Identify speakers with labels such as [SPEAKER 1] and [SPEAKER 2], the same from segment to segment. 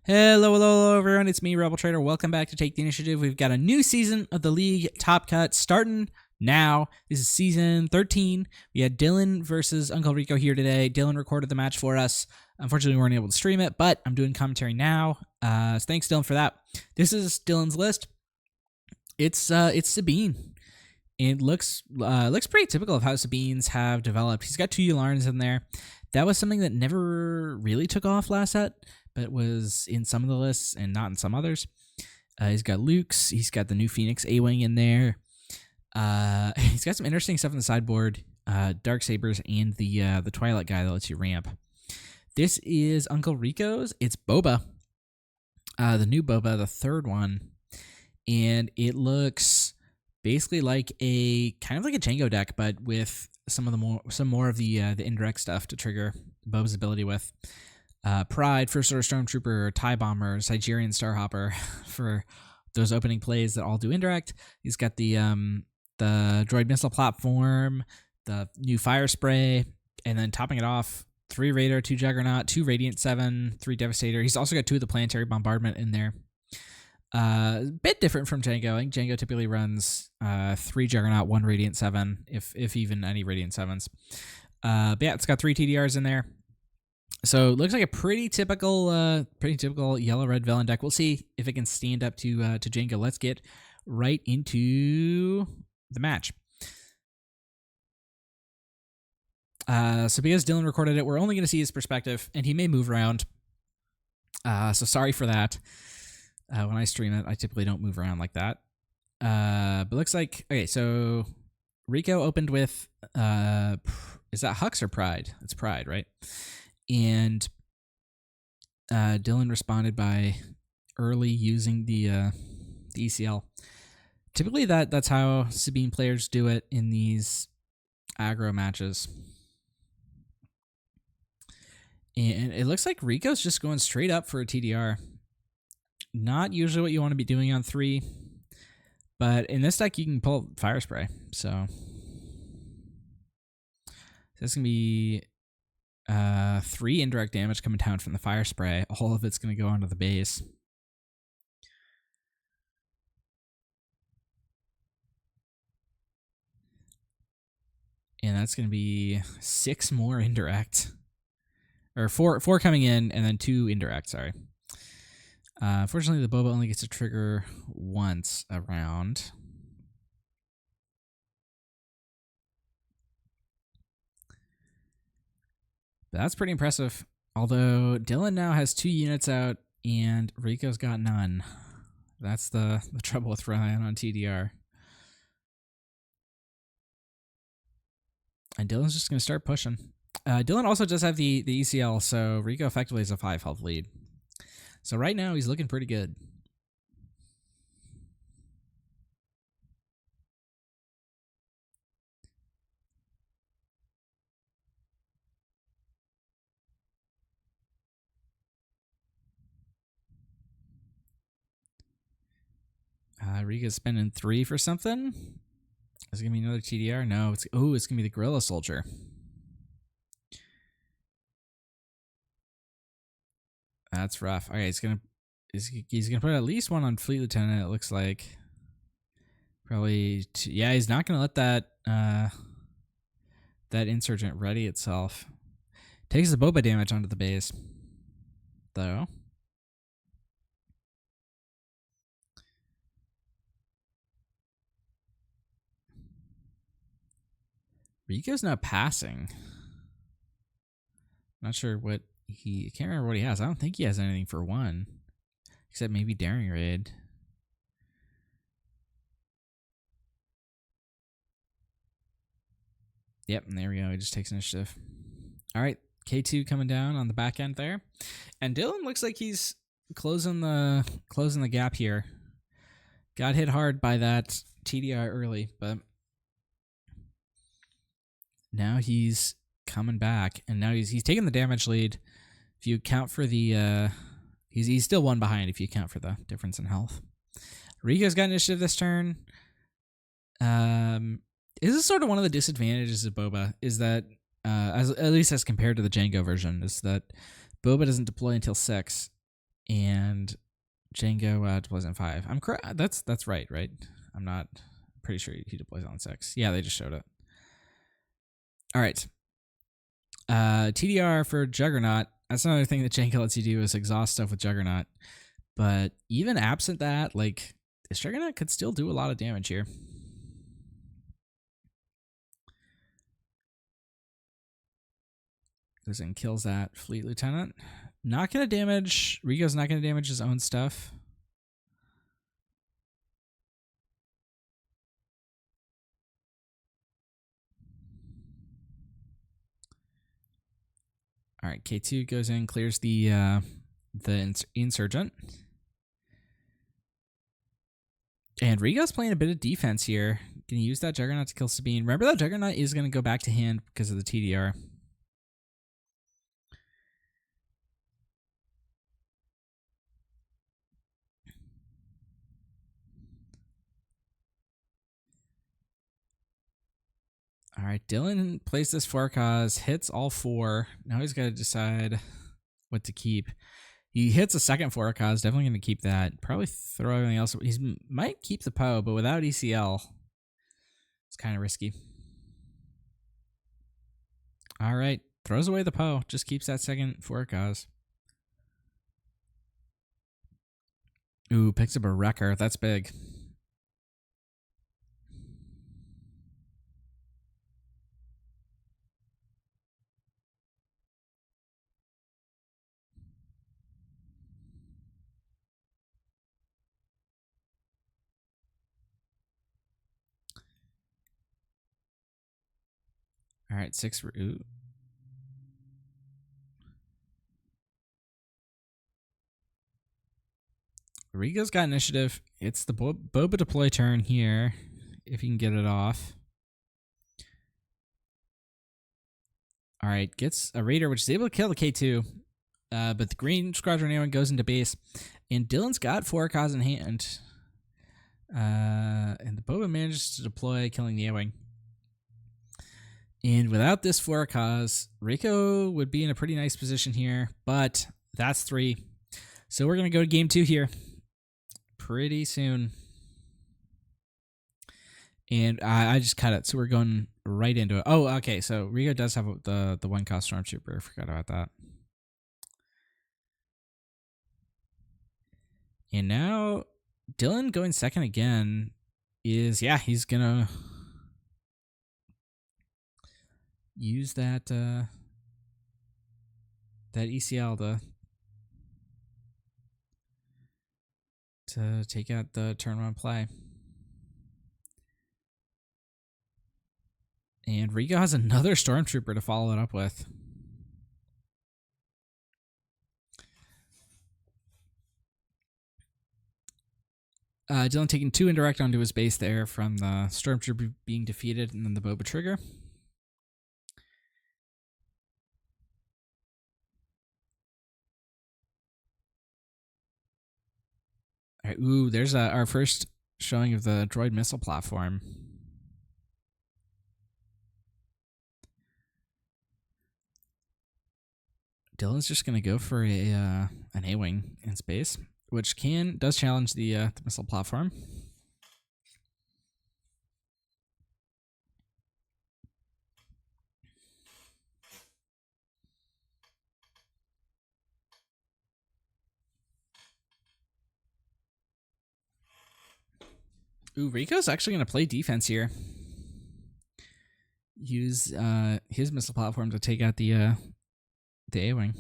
[SPEAKER 1] Hello, everyone. It's me, Rebel Trader. Welcome back to Take the Initiative. We've got a new season of the League Top Cut starting now. This is season 13. We had Dillen versus Uncle Rico here today. Dillen recorded the match for us. Unfortunately, we weren't able to stream it, but I'm doing commentary now. So thanks, Dillen, for that. This is Dillen's list. It's Sabine. It looks pretty typical of how Sabines have developed. He's got 2 Yulars in there. That was something that never really took off last set, but was in some of the lists and not in some others. He's got Luke's. He's got the new Phoenix A-Wing in there. He's got some interesting stuff in the sideboard. Dark Sabers and the Twilight guy that lets you ramp. This is Uncle Rico's. It's Boba. The new Boba, the third one. And it looks basically like a kind of like a Django deck, but with some more of the indirect stuff to trigger Boba's ability with. Pride, First Order Stormtrooper, TIE Bomber, Sigerian Starhopper for those opening plays that all do indirect. He's got the droid missile platform, the new fire spray, and then topping it off, 3 Raider, 2 Juggernaut, 2 Radiant 7, 3 Devastator. He's also got 2 of the Planetary Bombardment in there. Bit different from Django. I think Django typically runs 3 Juggernaut, 1 Radiant 7, if even any Radiant 7s. But yeah, it's got 3 TDRs in there. So it looks like a pretty typical yellow-red villain deck. We'll see if it can stand up to Django. Let's get right into the match. So because Dillen recorded it, we're only going to see his perspective, and he may move around. So sorry for that. When I stream it, I typically don't move around like that. But looks like, okay, so Rico opened with, is that Hux or Pride? It's Pride, right? And Dillen responded by early using the ECL. Typically that's how Sabine players do it in these aggro matches. And it looks like Rico's just going straight up for a TDR. Not usually what you want to be doing on 3, but in this deck you can pull Fire Spray. So that's going to be 3 indirect damage coming down from the Fire Spray. All of it's going to go onto the base. And that's going to be 6 more indirect. Or 4 coming in, and then 2 indirect, sorry. Unfortunately, the Boba only gets to trigger once a round. But that's pretty impressive. Although Dillen now has 2 units out, and Rico's got none. That's the trouble with relying on TDR. And Dillen's just going to start pushing. Dillen also does have the ECL, so Rico effectively has a 5 health lead. So right now, he's looking pretty good. Rico's spending 3 for something. Is it going to be another TDR? No. It's going to be the Gorilla Soldier. That's rough. Okay, he's gonna put at least 1 on Fleet Lieutenant. It looks like probably 2. Yeah, he's not gonna let that that Insurgent ready itself. Takes the Boba damage onto the base, though. Rico's not passing. Not sure what I can't remember what he has. I don't think he has anything for 1. Except maybe Daring Raid. Yep, and there we go. He just takes initiative. Alright, K2 coming down on the back end there. And Dillen looks like he's closing the gap here. Got hit hard by that TDI early, but now he's coming back, and now he's taking the damage lead. If you account for the he's still 1 behind if you account for the difference in health. Rico's got initiative this turn. This is sort of one of the disadvantages of Boba, is that at least as compared to the Django version, is that Boba doesn't deploy until 6. And Django deploys on 5. I'm correct. That's right, right? I'm not pretty sure he deploys on 6. Yeah, they just showed it. All right. TDR for Juggernaut. That's another thing that Django lets you do is exhaust stuff with Juggernaut. But even absent that, like, this Juggernaut could still do a lot of damage here. Goes and kills that Fleet Lieutenant. Not going to damage. Rico's not going to damage his own stuff. All right, K2 goes in, clears the insurgent. And Rico's playing a bit of defense here. Can you use that Juggernaut to kill Sabine? Remember that Juggernaut is going to go back to hand because of the TDR. All right, Dillen plays this for cause, hits all 4. Now he's got to decide what to keep. He hits a second for cause, definitely going to keep that. Probably throw everything else. He might keep the Poe, but without ECL, it's kind of risky. All right, throws away the Poe, just keeps that second for cause. Ooh, picks up a Wrecker. That's big. All right, 6. Ooh. Rico's got initiative. It's the Boba deploy turn here, if you can get it off. All right, gets a Raider, which is able to kill the K2. But the Green Squadron A1 goes into base. And Dillen's got 4 cause in hand. And the Boba manages to deploy, killing the A-Wing. And without this 4 cause, Rico would be in a pretty nice position here. But that's 3. So we're going to go to game 2 here pretty soon. And I just cut it, so we're going right into it. Oh, okay, so Rico does have the 1 cost Stormtrooper. I forgot about that. And now Dillen going second again is, yeah, he's going to use that ECL to take out the turn 1 play. And Rico has another Stormtrooper to follow it up with. Dillen taking 2 indirect onto his base there from the Stormtrooper being defeated and then the Boba trigger. All right, ooh, there's our first showing of the droid missile platform. Dillen's just gonna go for an A-wing in space, which does challenge the missile platform. Ooh, Rico's actually gonna play defense here. Use his missile platform to take out the A-wing.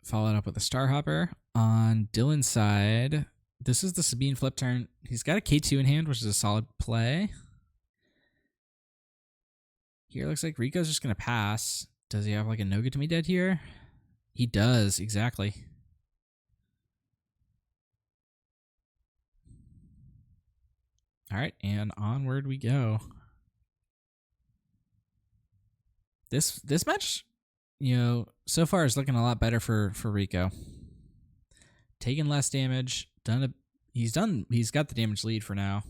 [SPEAKER 1] Followed up with a Starhopper. On Dillen's side, this is the Sabine flip turn. He's got a K2 in hand, which is a solid play. Here looks like Rico's just going to pass. Does he have like a no good to me dead here? He does, exactly. All right, and onward we go. This match, you know, so far is looking a lot better for Rico. Taking less damage, he's got the damage lead for now.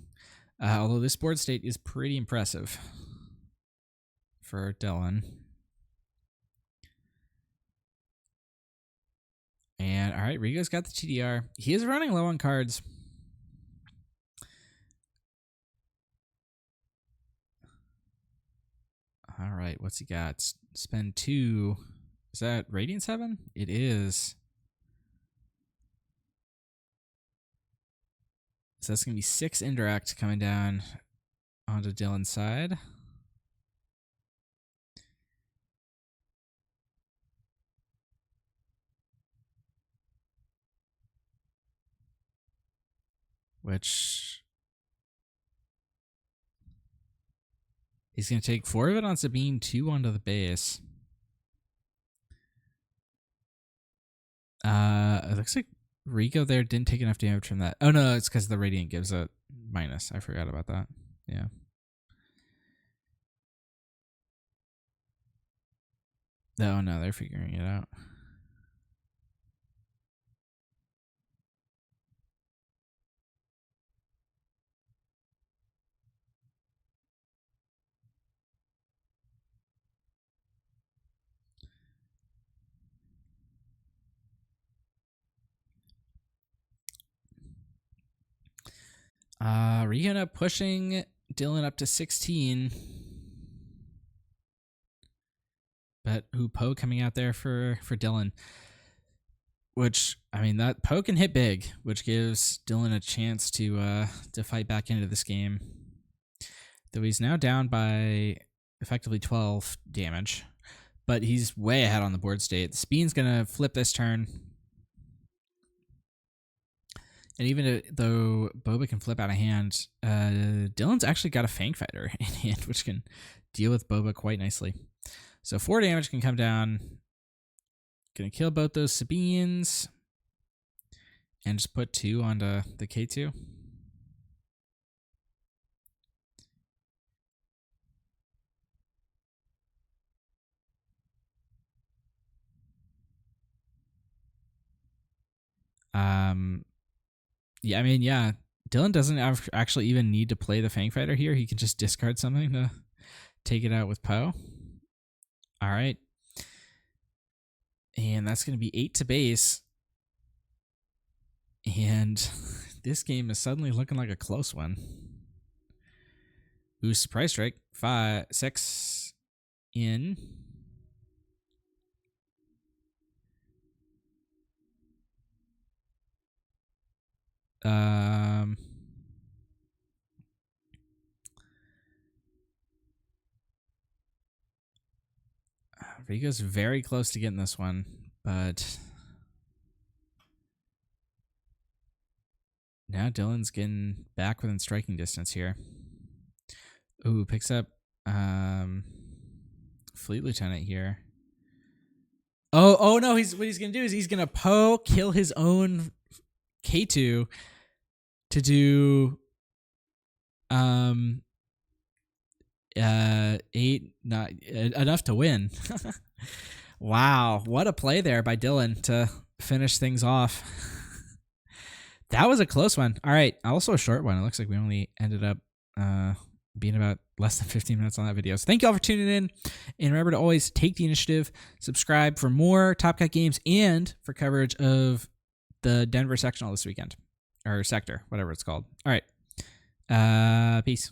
[SPEAKER 1] Although this board state is pretty impressive for Dillen. And all right, Rico's got the TDR. He is running low on cards. All right, what's he got? Spend 2. Is that Radiant 7? It is. So that's going to be 6 indirect coming down onto Dillen's side. Which he's going to take 4 of it on Sabine, 2 onto the base. It looks like Rico there didn't take enough damage from that. Oh, no, it's because the Radiant gives a minus. I forgot about that. Yeah. Oh, no, they're figuring it out. Rico ended up pushing Dillen up to 16. But Poe coming out there for Dillen. Which, I mean, that Poe can hit big, which gives Dillen a chance to fight back into this game. Though he's now down by effectively 12 damage. But he's way ahead on the board state. Sabine's going to flip this turn. And even though Boba can flip out of hand, Dillen's actually got a Fang Fighter in hand, which can deal with Boba quite nicely. So 4 damage can come down. Gonna kill both those Sabines. And just put 2 onto the K2. Yeah, I mean, yeah. Dillen doesn't actually even need to play the Fang Fighter here. He can just discard something to take it out with Poe. All right. And that's going to be 8 to base. And this game is suddenly looking like a close one. Ooh, surprise strike. 5, 6 in. Rico's very close to getting this one, but now Dillen's getting back within striking distance here. Ooh, picks up Fleet Lieutenant here. Oh no, what he's gonna do is he's gonna Poe kill his own K2 to do 8, not enough to win. Wow, what a play there by Dillen to finish things off. That was a close one. All right, also a short one. It looks like we only ended up being about less than 15 minutes on that video. So thank you all for tuning in. And remember to always take the initiative, subscribe for more Top Cut games, and for coverage of the Denver sectional this weekend. Or sector, whatever it's called. All right. Peace.